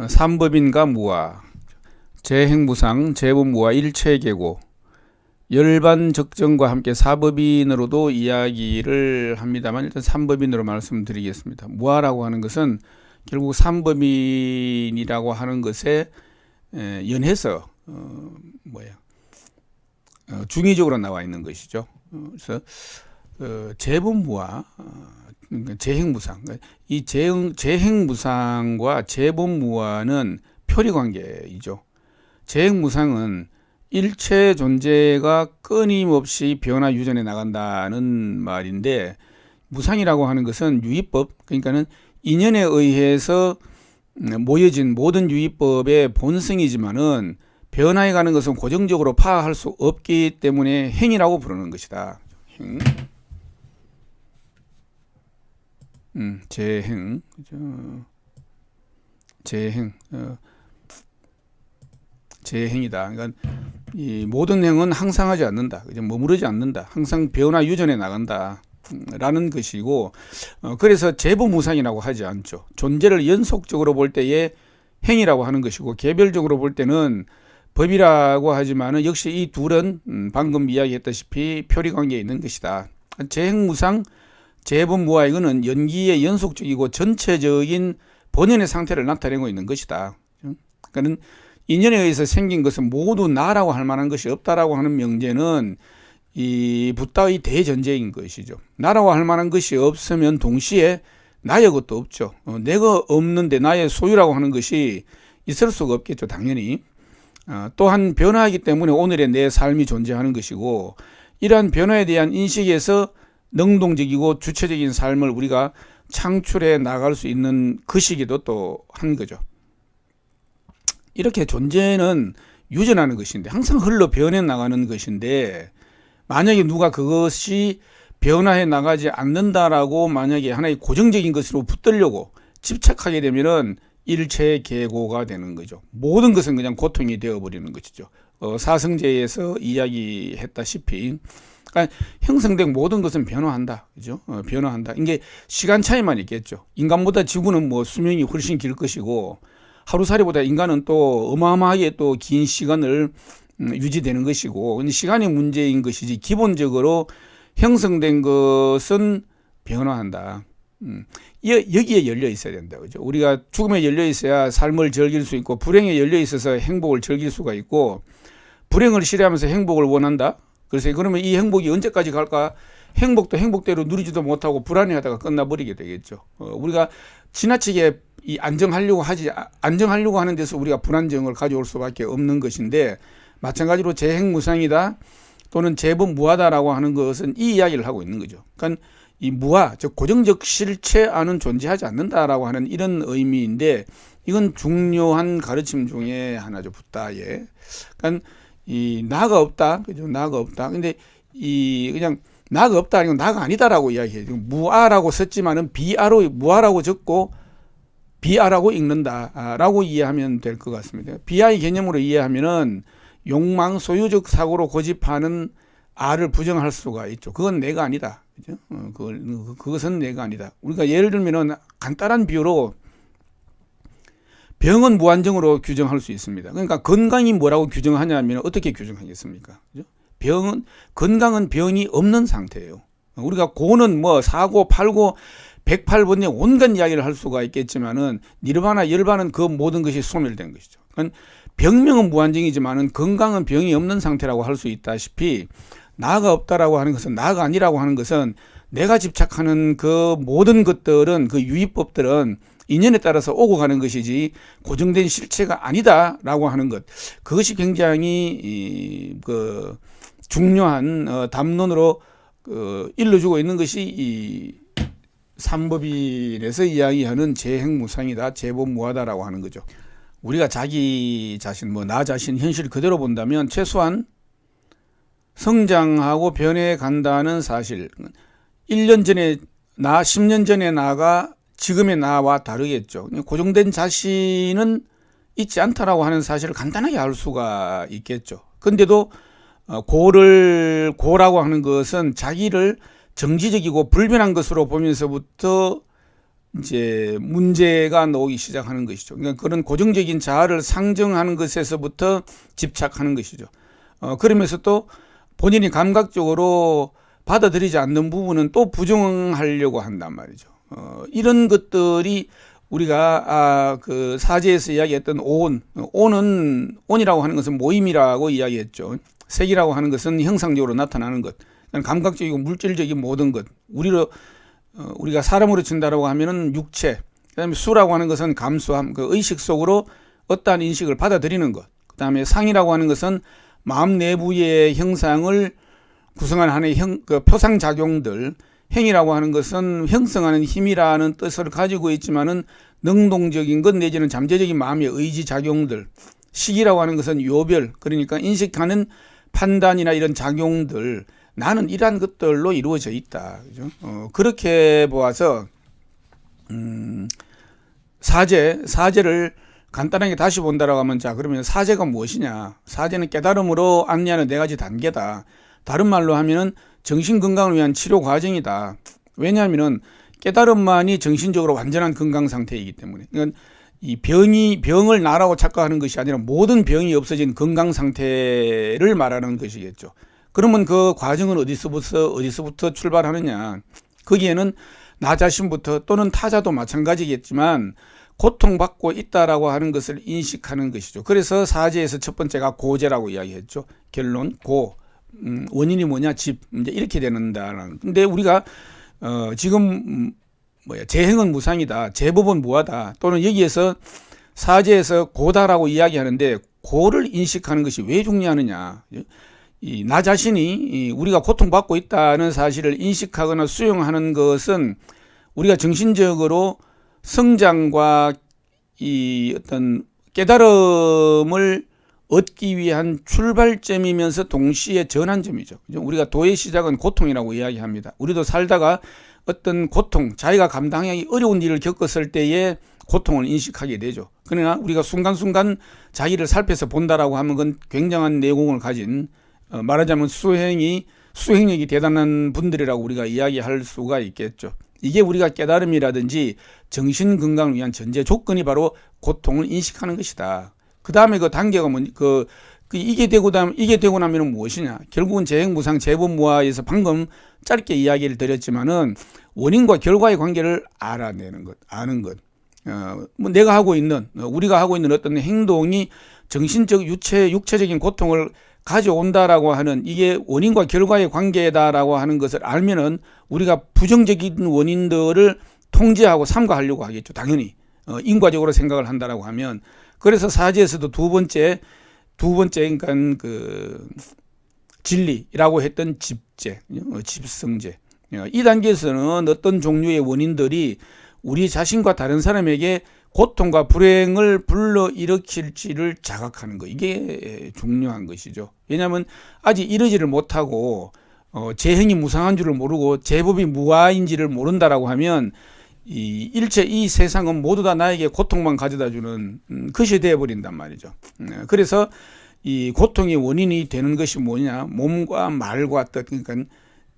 삼법인과 무아, 재행무상, 재본무아, 일체계고, 열반 적정과 함께 사법인으로도 이야기를 합니다만 일단 삼법인으로 말씀드리겠습니다. 무아라고 하는 것은 결국 삼법인이라고 하는 것에 연해서 중의적으로 나와 있는 것이죠. 그래서 재본무아, 그러니까 재행무상, 이 재행무상과 재본무아는 표리관계이죠. 재행무상은 일체 존재가 끊임없이 변화 유전해 나간다는 말인데, 무상이라고 하는 것은 유의법, 그러니까는 인연에 의해서 모여진 모든 유의법의 본성이지만은 변화해 가는 것은 고정적으로 파악할 수 없기 때문에 행이라고 부르는 것이다. 행. 재행, 재행이다. 그러니까 이 모든 행은 항상하지 않는다. 머무르지 않는다. 항상 변화 유전해 나간다. 라는 것이고, 그래서 재본무상이라고 하지 않죠. 존재를 연속적으로 볼 때의 행이라고 하는 것이고, 개별적으로 볼 때는 법이라고 하지만은 역시 이 둘은 방금 이야기했다시피 표리관계에 있는 것이다. 재행무상, 재본무아, 이거는 연기의 연속적이고 전체적인 본연의 상태를 나타내고 있는 것이다. 그러니까는 인연에 의해서 생긴 것은 모두 나라고 할 만한 것이 없다라고 하는 명제는 이 붓다의 대전제인 것이죠. 나라고 할 만한 것이 없으면 동시에 나의 것도 없죠. 내가 없는데 나의 소유라고 하는 것이 있을 수가 없겠죠. 당연히. 또한 변화하기 때문에 오늘의 내 삶이 존재하는 것이고, 이러한 변화에 대한 인식에서 능동적이고 주체적인 삶을 우리가 창출해 나갈 수 있는 그 시기도 또 한 거죠. 이렇게 존재는 유전하는 것인데, 항상 흘러 변해 나가는 것인데, 만약에 누가 그것이 변화해 나가지 않는다라고 만약에 하나의 고정적인 것으로 붙들려고 집착하게 되면은 일체계고가 되는 거죠. 모든 것은 그냥 고통이 되어버리는 것이죠. 사성제에서 이야기했다시피, 그러니까 형성된 모든 것은 변화한다. 그죠? 변화한다. 이게 시간 차이만 있겠죠. 인간보다 지구는 수명이 훨씬 길 것이고, 하루살이보다 인간은 또 어마어마하게 또 긴 시간을 유지되는 것이고, 근데 시간이 문제인 것이지 기본적으로 형성된 것은 변화한다. 여기에 열려 있어야 된다. 그죠? 우리가 죽음에 열려 있어야 삶을 즐길 수 있고, 불행에 열려 있어서 행복을 즐길 수가 있고, 불행을 싫어하면서 행복을 원한다. 그래서 그러면 이 행복이 언제까지 갈까? 행복도 행복대로 누리지도 못하고 불안해하다가 끝나버리게 되겠죠. 우리가 지나치게 안정하려고 하는 데서 우리가 불안정을 가져올 수밖에 없는 것인데, 마찬가지로 재행무상이다 또는 재본무아다라고 하는 것은 이 이야기를 하고 있는 거죠. 그러니까 이 무아, 즉 고정적 실체 안은 존재하지 않는다라고 하는 이런 의미인데, 이건 중요한 가르침 중에 하나죠. 붓다의. 그러니까 이 나가 없다, 그죠? 나가 없다. 근데 이 그냥 나가 없다 아니고 나가 아니다라고 이야기해요. 무아라고 썼지만은 비아로 무아라고 적고 비아라고 읽는다라고 이해하면 될 것 같습니다. 비아의 개념으로 이해하면은 욕망, 소유적 사고로 고집하는 아를 부정할 수가 있죠. 그건 내가 아니다. 그죠? 그것은 내가 아니다. 우리가 예를 들면은 간단한 비유로 병은 무한정으로 규정할 수 있습니다. 그러니까 건강이 뭐라고 규정하냐면 어떻게 규정하겠습니까? 그죠? 건강은 병이 없는 상태예요. 우리가 고는 사고, 팔고, 108번에 온갖 이야기를 할 수가 있겠지만은 니르바나 열반은 그 모든 것이 소멸된 것이죠. 그러니까 병명은 무한정이지만은 건강은 병이 없는 상태라고 할 수 있다시피, 나가 없다라고 하는 것은, 나가 아니라고 하는 것은 내가 집착하는 그 모든 것들은, 그 유의법들은 인연에 따라서 오고 가는 것이지 고정된 실체가 아니다라고 하는 것, 그것이 굉장히 중요한 담론으로 일러주고 있는 것이 이 삼법인에서 이야기하는 재행무상이다, 재본무아다라고 하는 거죠. 우리가 자기 자신, 나 자신 현실 그대로 본다면 최소한 성장하고 변해 간다는 사실, 1년 전에 나, 10년 전에 나가 지금의 나와 다르겠죠. 고정된 자신은 있지 않다라고 하는 사실을 간단하게 알 수가 있겠죠. 근데도 고라고 하는 것은 자기를 정지적이고 불변한 것으로 보면서부터 이제 문제가 나오기 시작하는 것이죠. 그러니까 그런 고정적인 자아를 상정하는 것에서부터 집착하는 것이죠. 그러면서 또 본인이 감각적으로 받아들이지 않는 부분은 또 부정하려고 한단 말이죠. 이런 것들이 우리가 그 사제에서 이야기했던 온이라고 하는 것은 모임이라고 이야기했죠. 색이라고 하는 것은 형상적으로 나타나는 것, 감각적이고 물질적인 모든 것. 우리가 사람으로 친다라고 하면은 육체, 그다음에 수라고 하는 것은 감수함, 그 의식 속으로 어떠한 인식을 받아들이는 것. 그다음에 상이라고 하는 것은 마음 내부의 형상을 구성하는 하나의 그 표상 작용들. 행이라고 하는 것은 형성하는 힘이라는 뜻을 가지고 있지만은 능동적인 것 내지는 잠재적인 마음의 의지 작용들. 식이라고 하는 것은 요별, 그러니까 인식하는 판단이나 이런 작용들. 나는 이러한 것들로 이루어져 있다. 그죠? 그렇게 보아서, 사제를 간단하게 다시 본다라고 하면, 자, 그러면 사제가 무엇이냐? 사제는 깨달음으로 안내하는 네 가지 단계다. 다른 말로 하면은 정신 건강을 위한 치료 과정이다. 왜냐하면은 깨달음만이 정신적으로 완전한 건강 상태이기 때문에. 그러니까 이 병을 나라고 착각하는 것이 아니라 모든 병이 없어진 건강 상태를 말하는 것이겠죠. 그러면 그 과정은 어디서부터 출발하느냐? 거기에는 나 자신부터 또는 타자도 마찬가지겠지만 고통받고 있다라고 하는 것을 인식하는 것이죠. 그래서 사제에서 첫 번째가 고제라고 이야기했죠. 결론 원인이 뭐냐? 집. 이제 이렇게 되는다라는. 근데 우리가 지금 재행은 무상이다. 제법은 무하다. 또는 여기에서 사제에서 고다라고 이야기하는데 고를 인식하는 것이 왜 중요하느냐? 나 자신이 우리가 고통받고 있다는 사실을 인식하거나 수용하는 것은 우리가 정신적으로 성장과 이 어떤 깨달음을 얻기 위한 출발점이면서 동시에 전환점이죠. 우리가 도의 시작은 고통이라고 이야기합니다. 우리도 살다가 어떤 고통, 자기가 감당하기 어려운 일을 겪었을 때에 고통을 인식하게 되죠. 그러나 우리가 순간순간 자기를 살펴서 본다라고 하면 그건 굉장한 내공을 가진, 말하자면 수행력이 대단한 분들이라고 우리가 이야기할 수가 있겠죠. 이게 우리가 깨달음이라든지 정신 건강을 위한 전제 조건이 바로 고통을 인식하는 것이다. 그 다음에 그 단계가 이게 되고 나면 무엇이냐? 결국은 재행무상 제법무아에서 방금 짧게 이야기를 드렸지만은 원인과 결과의 관계를 알아내는 것, 아는 것. 내가 하고 있는, 우리가 하고 있는 어떤 행동이 정신적, 육체적인 고통을 가져온다라고 하는 이게 원인과 결과의 관계다라고 하는 것을 알면은 우리가 부정적인 원인들을 통제하고 삼가하려고 하겠죠. 당연히. 인과적으로 생각을 한다라고 하면. 그래서 사지에서도 두 번째, 그러니까 그 진리라고 했던 집성제. 이 단계에서는 어떤 종류의 원인들이 우리 자신과 다른 사람에게 고통과 불행을 불러일으킬지를 자각하는 거. 이게 중요한 것이죠. 왜냐하면 아직 이러지를 못하고 재행이 무상한 줄을 모르고 제법이 무아인지를 모른다라고 하면 이 세상은 모두 다 나에게 고통만 가져다주는 것이 되어버린단 말이죠. 그래서 이 고통의 원인이 되는 것이 뭐냐? 몸과 말과 뜻, 그러니까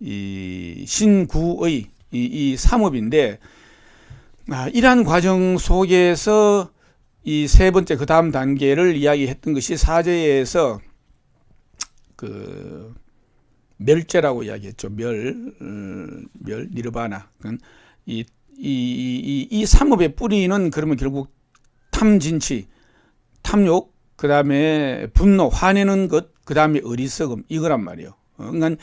이 신구의 이 삼업인데, 이러한 과정 속에서 이 세 번째 그 다음 단계를 이야기했던 것이 사제에서 그 멸제라고 이야기했죠. 니르바나. 이 삼업의 뿌리는 그러면 결국 탐진치, 탐욕, 그 다음에 분노, 화내는 것, 그 다음에 어리석음, 이거란 말이에요. 그러니까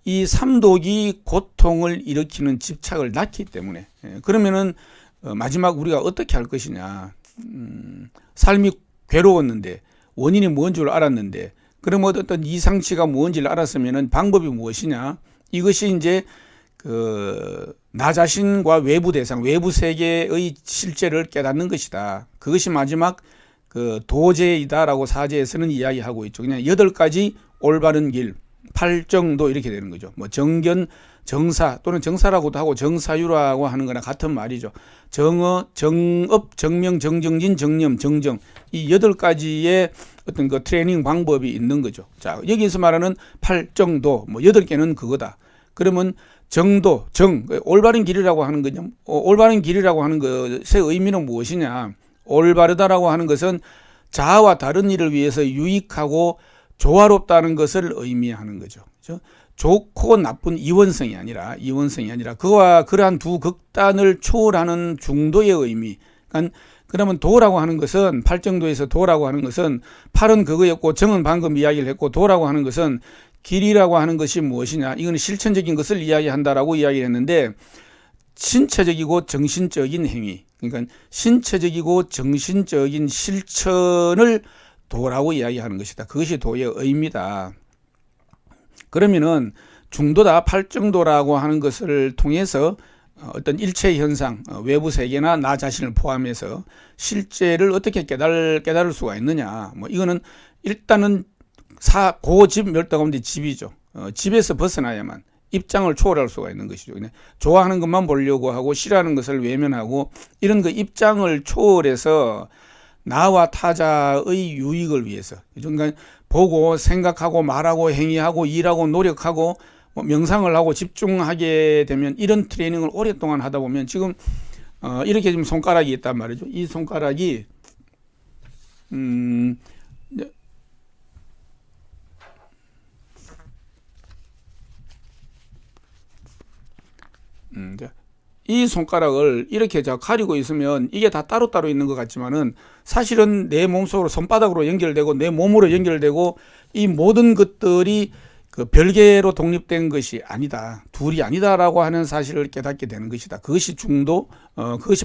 이 삼독이 고통을 일으키는 집착을 낳기 때문에. 그러면은 마지막 우리가 어떻게 할 것이냐. 삶이 괴로웠는데 원인이 뭔 줄 알았는데 그럼 어떤 이상치가 뭔지를 알았으면은 방법이 무엇이냐. 이것이 이제 나 자신과 외부 대상, 외부 세계의 실제를 깨닫는 것이다. 그것이 마지막 도제이다라고 사제에서는 이야기하고 있죠. 그냥 8가지 올바른 길, 8정도 이렇게 되는 거죠. 뭐 정견, 정사 또는 정사라고도 하고 정사유라고 하는 거나 같은 말이죠. 정어, 정업, 정명, 정정진, 정념, 정정. 이 8가지의 어떤 그 트레이닝 방법이 있는 거죠. 자, 여기서 말하는 8정도, 뭐 8개는 그거다. 그러면 정도, 올바른 길이라고 하는 거냐? 올바른 길이라고 하는 것의 의미는 무엇이냐? 올바르다라고 하는 것은 자아와 다른 일을 위해서 유익하고 조화롭다는 것을 의미하는 거죠. 그렇죠? 좋고 나쁜 이원성이 아니라 그와 그러한 두 극단을 초월하는 중도의 의미. 그러면 도라고 하는 것은 팔정도에서 도라고 하는 것은 팔은 그거였고 정은 방금 이야기를 했고 도라고 하는 것은 길이라고 하는 것이 무엇이냐? 이거는 실천적인 것을 이야기한다라고 이야기를 했는데 신체적이고 정신적인 행위. 그러니까 신체적이고 정신적인 실천을 도라고 이야기하는 것이다. 그것이 도의 의미다. 그러면은 중도다, 팔정도라고 하는 것을 통해서 어떤 일체 현상, 외부 세계나 나 자신을 포함해서 실제를 어떻게 깨달을 수가 있느냐. 뭐 이거는 일단은 고집 멸도 가운데 집이죠. 집에서 벗어나야만 입장을 초월할 수가 있는 것이죠. 그냥 좋아하는 것만 보려고 하고 싫어하는 것을 외면하고 이런 그 입장을 초월해서 나와 타자의 유익을 위해서, 그러니까 보고 생각하고 말하고 행위하고 일하고 노력하고 뭐 명상을 하고 집중하게 되면 이런 트레이닝을 오랫동안 하다 보면 지금 이렇게 지금 손가락이 있단 말이죠. 이 손가락이 이 손가락을 이렇게 가리고 있으면 이게 다 따로따로 있는 것 같지만은 사실은 내 몸속으로 손바닥으로 연결되고 내 몸으로 연결되고 이 모든 것들이 그 별개로 독립된 것이 아니다. 둘이 아니다라고 하는 사실을 깨닫게 되는 것이다. 그것이 중도, 그것이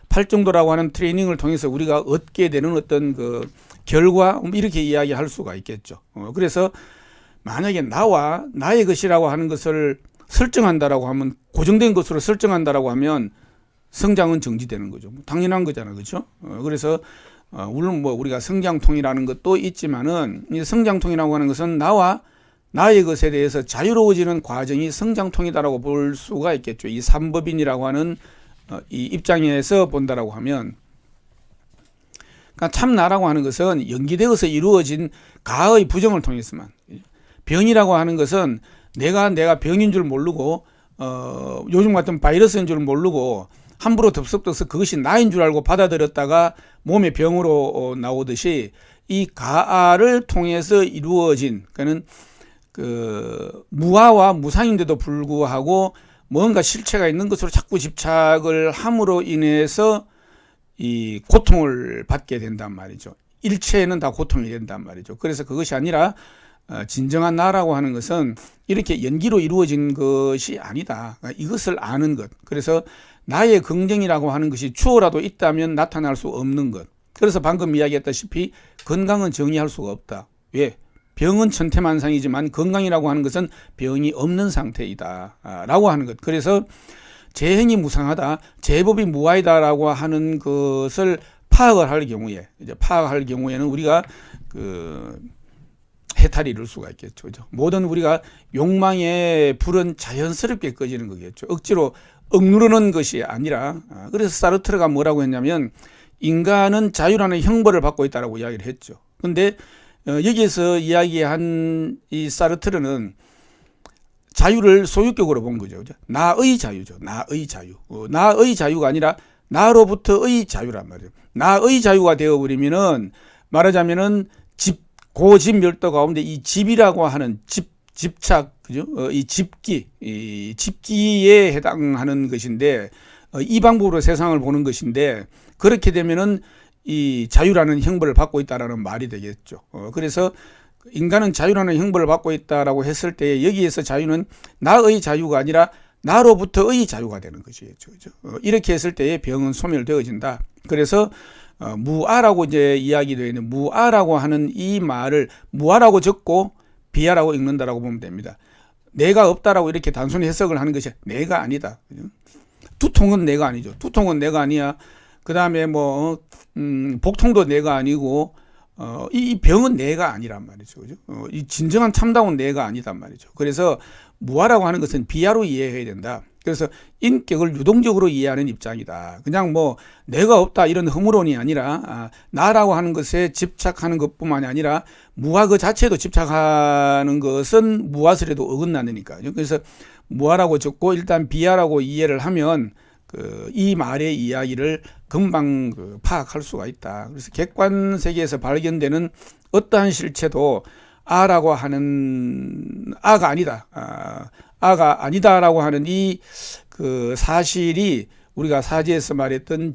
팔정도라고 하는 트레이닝을 통해서 우리가 얻게 되는 어떤 그 결과, 이렇게 이야기할 수가 있겠죠. 그래서 만약에 나와 나의 것이라고 하는 것을 설정한다라고 하면, 고정된 것으로 설정한다라고 하면 성장은 정지되는 거죠. 당연한 거잖아, 그렇죠? 그래서 물론 뭐 우리가 성장통이라는 것도 있지만은 이 성장통이라고 하는 것은 나와 나의 것에 대해서 자유로워지는 과정이 성장통이다라고 볼 수가 있겠죠. 이 삼법인이라고 하는 이 입장에서 본다라고 하면, 그러니까 참 나라고 하는 것은 연기되어서 이루어진 가의 부정을 통해서만, 병이라고 하는 것은 내가 병인 줄 모르고 요즘 같은 바이러스인 줄 모르고 함부로 덥석덥석 그것이 나인 줄 알고 받아들였다가 몸의 병으로 나오듯이 이 가를 통해서 이루어진, 그러니까는 그 무아와 무상인데도 불구하고 뭔가 실체가 있는 것으로 자꾸 집착을 함으로 인해서 이 고통을 받게 된단 말이죠. 일체는 다 고통이 된단 말이죠. 그래서 그것이 아니라 진정한 나라고 하는 것은 이렇게 연기로 이루어진 것이 아니다. 그러니까 이것을 아는 것. 그래서 나의 긍정이라고 하는 것이 추호라도 있다면 나타날 수 없는 것. 그래서 방금 이야기했다시피 건강은 정의할 수가 없다. 왜? 병은 천태만상이지만 건강이라고 하는 것은 병이 없는 상태이다 라고 하는 것. 그래서 재행이 무상하다, 제법이 무아이다라고 하는 것을 파악을 할 경우에는 우리가 그 해탈이 이룰 수가 있겠죠. 그죠? 모든 우리가 욕망의 불은 자연스럽게 꺼지는 거겠죠. 억지로 억누르는 것이 아니라. 그래서 사르트르가 뭐라고 했냐면 인간은 자유라는 형벌을 받고 있다라고 이야기를 했죠. 근데 여기에서 이야기한 이 사르트르는 자유를 소유격으로 본 거죠. 그죠? 나의 자유죠. 나의 자유. 나의 자유가 아니라 나로부터의 자유란 말이에요. 나의 자유가 되어버리면은 말하자면은 고집 멸도 가운데 이 집이라고 하는 집착, 그죠? 이 집기에 해당하는 것인데, 이 방법으로 세상을 보는 것인데, 그렇게 되면은 이 자유라는 형벌을 받고 있다라는 말이 되겠죠. 그래서 인간은 자유라는 형벌을 받고 있다라고 했을 때 여기에서 자유는 나의 자유가 아니라 나로부터의 자유가 되는 것이겠죠. 그죠? 이렇게 했을 때의 병은 소멸되어진다. 그래서 무아라고 이제 이야기되어 있는 무아라고 하는 이 말을 무아라고 적고 비아라고 읽는다라고 보면 됩니다. 내가 없다라고 이렇게 단순히 해석을 하는 것이 내가 아니다. 그죠? 두통은 내가 아니죠. 두통은 내가 아니야. 그 다음에 뭐 복통도 내가 아니고 이 병은 내가 아니란 말이죠. 그죠? 이 진정한 참다운 내가 아니단 말이죠. 그래서 무아라고 하는 것은 비아로 이해해야 된다. 그래서 인격을 유동적으로 이해하는 입장이다. 그냥 뭐 내가 없다 이런 허물론이 아니라 나라고 하는 것에 집착하는 것뿐만이 아니라 무아 그 자체도 집착하는 것은 무아설에도 어긋나니까요. 그래서 무아라고 적고 일단 비아라고 이해를 하면 이 말의 이야기를 금방 파악할 수가 있다. 그래서 객관 세계에서 발견되는 어떠한 실체도 아라고 하는 아가 아니다. 아가 아니다라고 하는 이 사실이 우리가 사지에서 말했던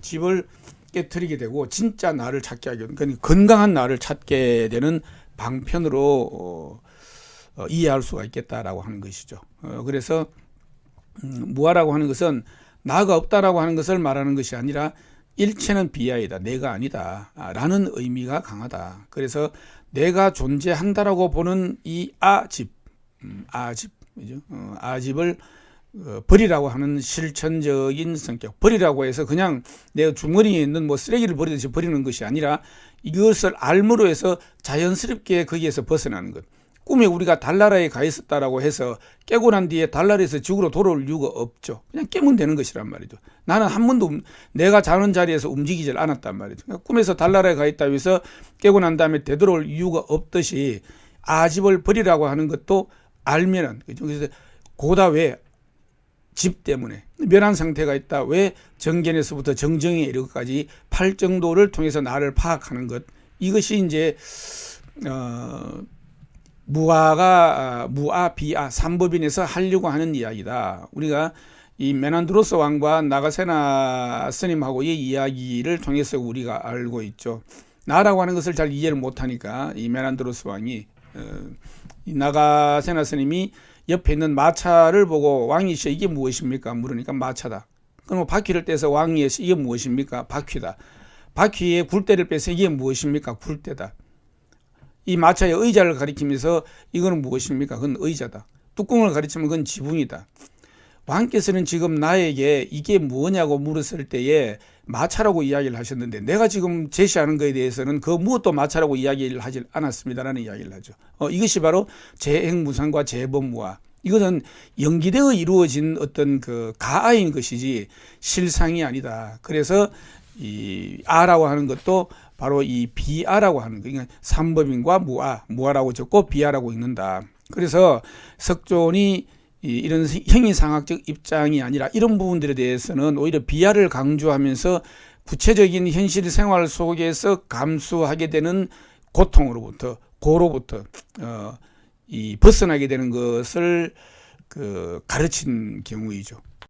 집을 깨트리게 되고 진짜 나를 찾게 하게 되는, 그러니까 건강한 나를 찾게 되는 방편으로 이해할 수가 있겠다라고 하는 것이죠. 그래서 무아라고 하는 것은 나가 없다라고 하는 것을 말하는 것이 아니라 일체는 비아이다, 내가 아니다 라는 의미가 강하다. 그래서 내가 존재한다라고 보는 이 아집, 아집을 버리라고 하는 실천적인 성격. 버리라고 해서 그냥 내 주머니에 있는 뭐 쓰레기를 버리듯이 버리는 것이 아니라 이것을 알므로 해서 자연스럽게 거기에서 벗어나는 것. 꿈에 우리가 달나라에 가 있었다라고 해서 깨고 난 뒤에 달나라에서 지구로 돌아올 이유가 없죠. 그냥 깨면 되는 것이란 말이죠. 나는 한 번도 내가 자는 자리에서 움직이질 않았단 말이죠. 그러니까 꿈에서 달나라에 가 있다고 해서 깨고 난 다음에 되돌아올 이유가 없듯이 아집을 버리라고 하는 것도 알면은, 그래서 고다 왜 집 때문에 멸한 상태가 있다. 왜 정견에서부터 정정에 이르기까지 팔정도를 통해서 나를 파악하는 것. 이것이 이제 무아 비아 삼법인에서 하려고 하는 이야기다. 우리가 이 메난드로스 왕과 나가세나 스님하고의 이야기를 통해서 우리가 알고 있죠. 나라고 하는 것을 잘 이해를 못하니까 이 메난드로스 왕이 이 나가세나 스님이 옆에 있는 마차를 보고 왕이시여 이게 무엇입니까? 물으니까 마차다. 그럼 바퀴를 떼서 왕이시여 이게 무엇입니까? 바퀴다. 바퀴에 굴대를 빼서 이게 무엇입니까? 굴대다. 이 마차의 의자를 가리키면서 이거는 무엇입니까? 그건 의자다. 뚜껑을 가리키면 그건 지붕이다. 왕께서는 지금 나에게 이게 뭐냐고 물었을 때에 마차라고 이야기를 하셨는데 내가 지금 제시하는 것에 대해서는 그 무엇도 마차라고 이야기를 하지 않았습니다라는 이야기를 하죠. 이것이 바로 재행무상과 재범무아. 이것은 연기되어 이루어진 어떤 가아인 것이지 실상이 아니다. 그래서 이 아라고 하는 것도 바로 이 비아라고 하는 거. 그러니까 삼법인과 무아라고 적고 비아라고 읽는다. 그래서 석존이 이런 행위상학적 입장이 아니라 이런 부분들에 대해서는 오히려 비아를 강조하면서 구체적인 현실 생활 속에서 감수하게 되는 고로부터 이 벗어나게 되는 것을 가르친 경우이죠.